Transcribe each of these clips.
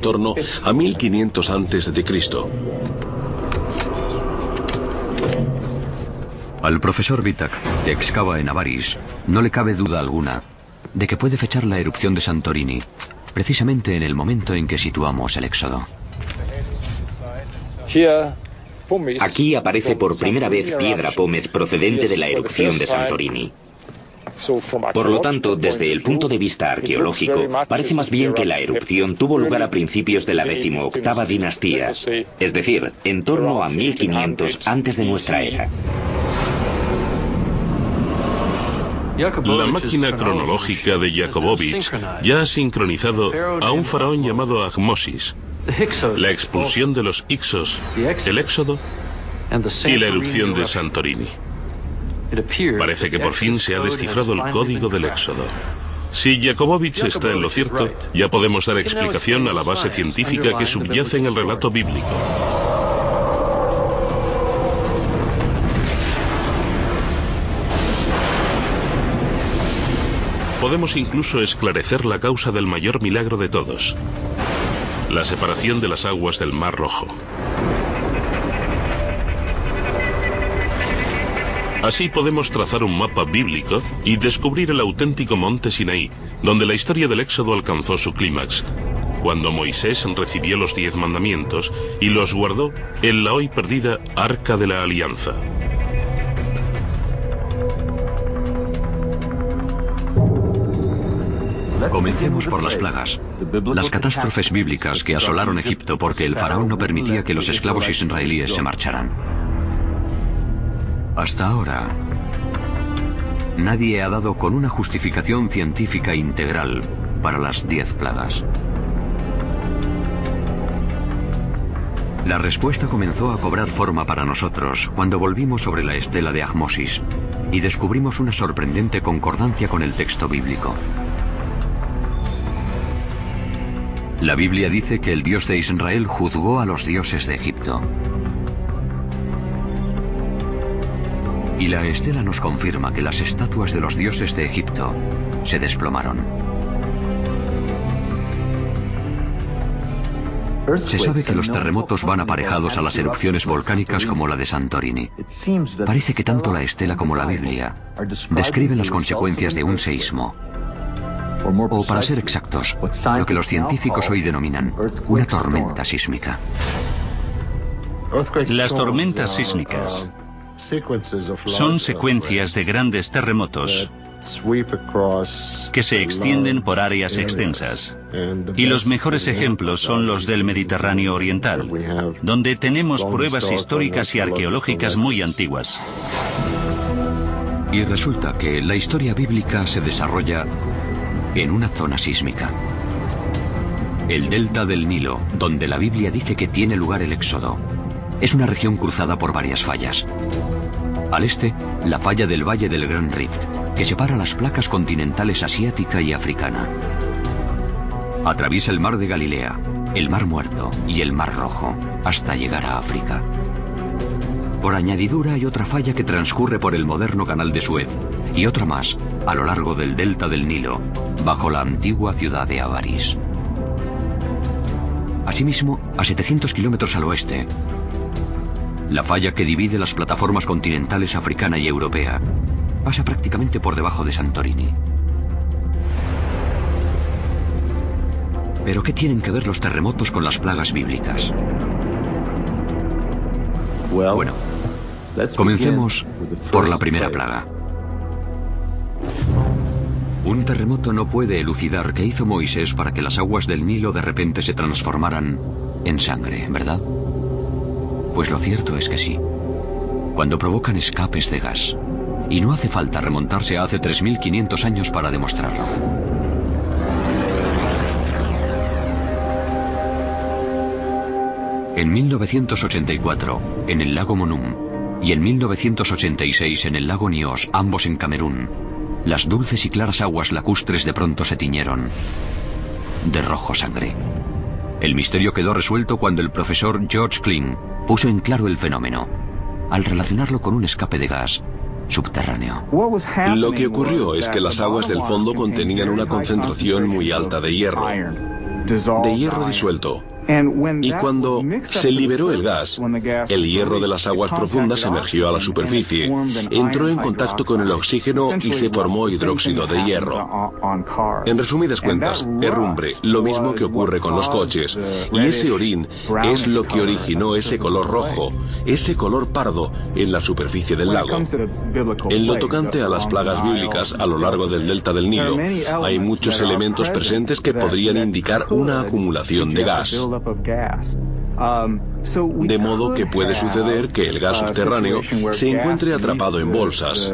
torno a 1500 a.C. Al profesor Vitak, que excava en Avaris, no le cabe duda alguna de que puede fechar la erupción de Santorini, precisamente en el momento en que situamos el Éxodo. Aquí aparece por primera vez piedra pómez procedente de la erupción de Santorini. Por lo tanto, desde el punto de vista arqueológico, parece más bien que la erupción tuvo lugar a principios de la 18ª dinastía, es decir, en torno a 1500 antes de nuestra era. La máquina cronológica de Jakobovich ya ha sincronizado a un faraón llamado Ahmosis, la expulsión de los Ixos, el Éxodo y la erupción de Santorini. Parece que por fin se ha descifrado el código del Éxodo. Si Jakobovich está en lo cierto, ya podemos dar explicación a la base científica que subyace en el relato bíblico. Podemos incluso esclarecer la causa del mayor milagro de todos: la separación de las aguas del Mar Rojo. Así podemos trazar un mapa bíblico y descubrir el auténtico monte Sinaí, donde la historia del Éxodo alcanzó su clímax, cuando Moisés recibió los 10 mandamientos y los guardó en la hoy perdida Arca de la Alianza. Comencemos por las plagas, las catástrofes bíblicas que asolaron Egipto porque el faraón no permitía que los esclavos israelíes se marcharan. Hasta ahora, nadie ha dado con una justificación científica integral para las 10 plagas. La respuesta comenzó a cobrar forma para nosotros cuando volvimos sobre la estela de Ahmosis y descubrimos una sorprendente concordancia con el texto bíblico. La Biblia dice que el Dios de Israel juzgó a los dioses de Egipto. Y la estela nos confirma que las estatuas de los dioses de Egipto se desplomaron. Se sabe que los terremotos van aparejados a las erupciones volcánicas como la de Santorini. Parece que tanto la estela como la Biblia describen las consecuencias de un seísmo. O, para ser exactos, lo que los científicos hoy denominan una tormenta sísmica. Las tormentas sísmicas son secuencias de grandes terremotos que se extienden por áreas extensas. Y los mejores ejemplos son los del Mediterráneo Oriental, donde tenemos pruebas históricas y arqueológicas muy antiguas. Y resulta que la historia bíblica se desarrolla en una zona sísmica. El delta del Nilo, donde la Biblia dice que tiene lugar el Éxodo, es una región cruzada por varias fallas. Al este, la falla del Valle del Gran Rift, que separa las placas continentales asiática y africana. Atraviesa el Mar de Galilea, el Mar Muerto y el Mar Rojo, hasta llegar a África. Por añadidura hay otra falla que transcurre por el moderno Canal de Suez, y otra más a lo largo del delta del Nilo, bajo la antigua ciudad de Avaris. Asimismo, a 700 kilómetros al oeste, la falla que divide las plataformas continentales africana y europea pasa prácticamente por debajo de Santorini. ¿Pero qué tienen que ver los terremotos con las plagas bíblicas? Bueno, comencemos por la primera plaga. Un terremoto no puede elucidar qué hizo Moisés para que las aguas del Nilo de repente se transformaran en sangre, ¿verdad? Pues lo cierto es que sí. Cuando provocan escapes de gas. Y no hace falta remontarse a hace 3500 años para demostrarlo. En 1984, en el lago Monum, y en 1986 en el lago Nyos, ambos en Camerún, las dulces y claras aguas lacustres de pronto se tiñeron de rojo sangre. El misterio quedó resuelto cuando el profesor George Kling puso en claro el fenómeno, al relacionarlo con un escape de gas subterráneo. Lo que ocurrió es que las aguas del fondo contenían una concentración muy alta de hierro. de hierro disuelto. Y cuando se liberó el gas, el hierro de las aguas profundas emergió a la superficie, entró en contacto con el oxígeno y se formó hidróxido de hierro. En resumidas cuentas, herrumbre, lo mismo que ocurre con los coches. Y ese orín es lo que originó ese color rojo, ese color pardo en la superficie del lago. En lo tocante a las plagas bíblicas a lo largo del delta del Nilo, hay muchos elementos presentes que podrían indicar una acumulación de gas. De modo que puede suceder que el gas subterráneo se encuentre atrapado en bolsas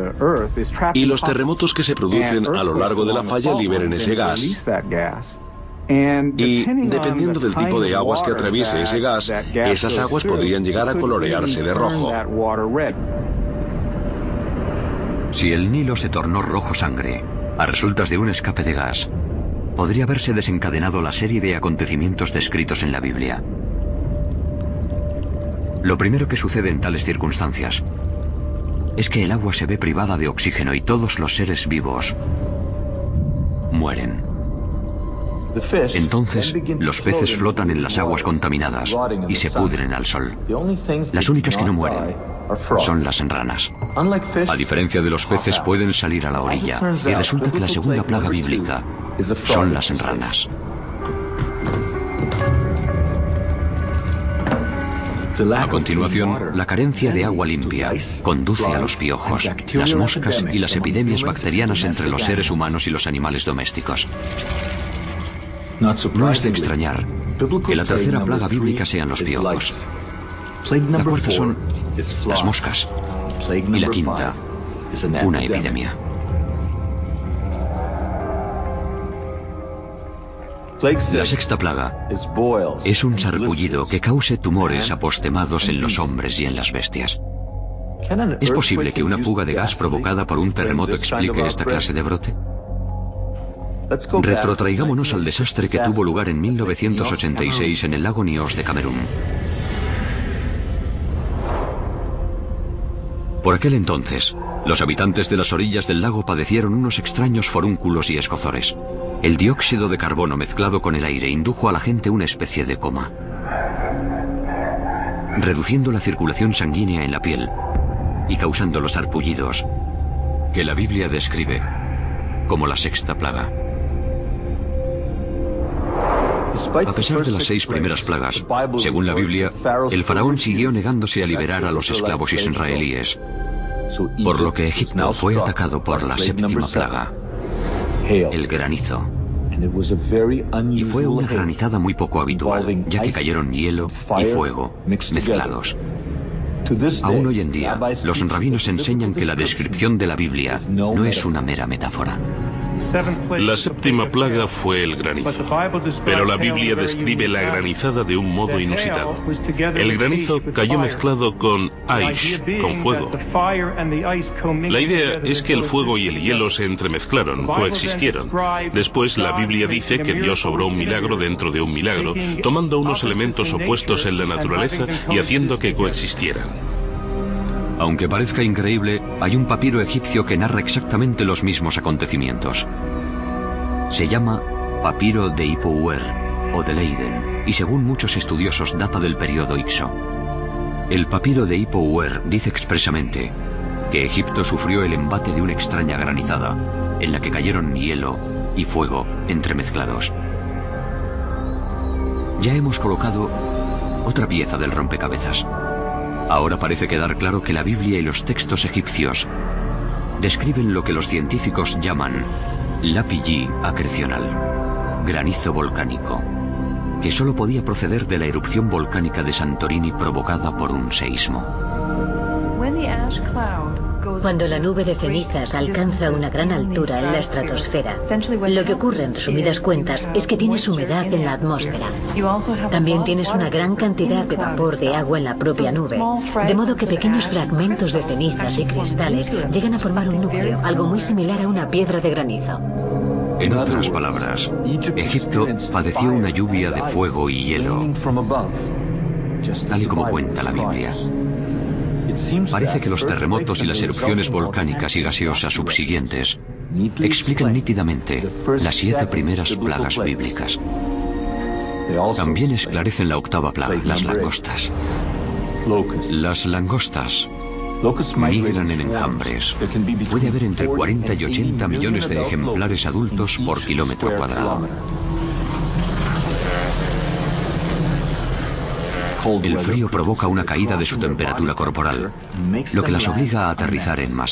y los terremotos que se producen a lo largo de la falla liberen ese gas. Y dependiendo del tipo de aguas que atraviese ese gas, esas aguas podrían llegar a colorearse de rojo. Si el Nilo se tornó rojo sangre a resultas de un escape de gas, podría haberse desencadenado la serie de acontecimientos descritos en la Biblia. Lo primero que sucede en tales circunstancias es que el agua se ve privada de oxígeno y todos los seres vivos mueren. Entonces, los peces flotan en las aguas contaminadas y se pudren al sol. Las únicas que no mueren son las ranas. A diferencia de los peces, pueden salir a la orilla, y resulta que la segunda plaga bíblica son las ranas. A continuación, la carencia de agua limpia conduce a los piojos, las moscas y las epidemias bacterianas entre los seres humanos y los animales domésticos. No es de extrañar que la tercera plaga bíblica sean los piojos. La cuarta son las moscas. Y la quinta, una epidemia. La sexta plaga es un sarpullido que cause tumores apostemados en los hombres y en las bestias. ¿Es posible que una fuga de gas provocada por un terremoto explique esta clase de brote? Retrotraigámonos al desastre que tuvo lugar en 1986 en el lago Nyos de Camerún. Por aquel entonces, los habitantes de las orillas del lago padecieron unos extraños forúnculos y escozores. El dióxido de carbono mezclado con el aire indujo a la gente una especie de coma, reduciendo la circulación sanguínea en la piel y causando los sarpullidos que la Biblia describe como la sexta plaga. A pesar de las 6 primeras plagas, según la Biblia, el faraón siguió negándose a liberar a los esclavos israelíes, por lo que Egipto fue atacado por la séptima plaga, el granizo. Y fue una granizada muy poco habitual, ya que cayeron hielo y fuego mezclados. Aún hoy en día, los rabinos enseñan que la descripción de la Biblia no es una mera metáfora. La séptima plaga fue el granizo, pero la Biblia describe la granizada de un modo inusitado. El granizo cayó mezclado con aish, con fuego. La idea es que el fuego y el hielo se entremezclaron, coexistieron. Después la Biblia dice que Dios obró un milagro dentro de un milagro, tomando unos elementos opuestos en la naturaleza y haciendo que coexistieran. Aunque parezca increíble, hay un papiro egipcio que narra exactamente los mismos acontecimientos. Se llama Papiro de Hippo-Uer o de Leiden, y según muchos estudiosos data del periodo Ixo. El papiro de Hippo-Uer dice expresamente que Egipto sufrió el embate de una extraña granizada, en la que cayeron hielo y fuego entremezclados. Ya hemos colocado otra pieza del rompecabezas. Ahora parece quedar claro que la Biblia y los textos egipcios describen lo que los científicos llaman lapilli acrecional, granizo volcánico, que solo podía proceder de la erupción volcánica de Santorini provocada por un seísmo. Cuando la nube de cenizas alcanza una gran altura en la estratosfera, lo que ocurre en resumidas cuentas es que tienes humedad en la atmósfera. También tienes una gran cantidad de vapor de agua en la propia nube, de modo que pequeños fragmentos de cenizas y cristales llegan a formar un núcleo, algo muy similar a una piedra de granizo. En otras palabras, Egipto padeció una lluvia de fuego y hielo, tal y como cuenta la Biblia. Parece que los terremotos y las erupciones volcánicas y gaseosas subsiguientes explican nítidamente las 7 primeras plagas bíblicas. También esclarecen la octava plaga, las langostas. Las langostas migran en enjambres. Puede haber entre 40 y 80 millones de ejemplares adultos por kilómetro cuadrado. El frío provoca una caída de su temperatura corporal, lo que las obliga a aterrizar en masa.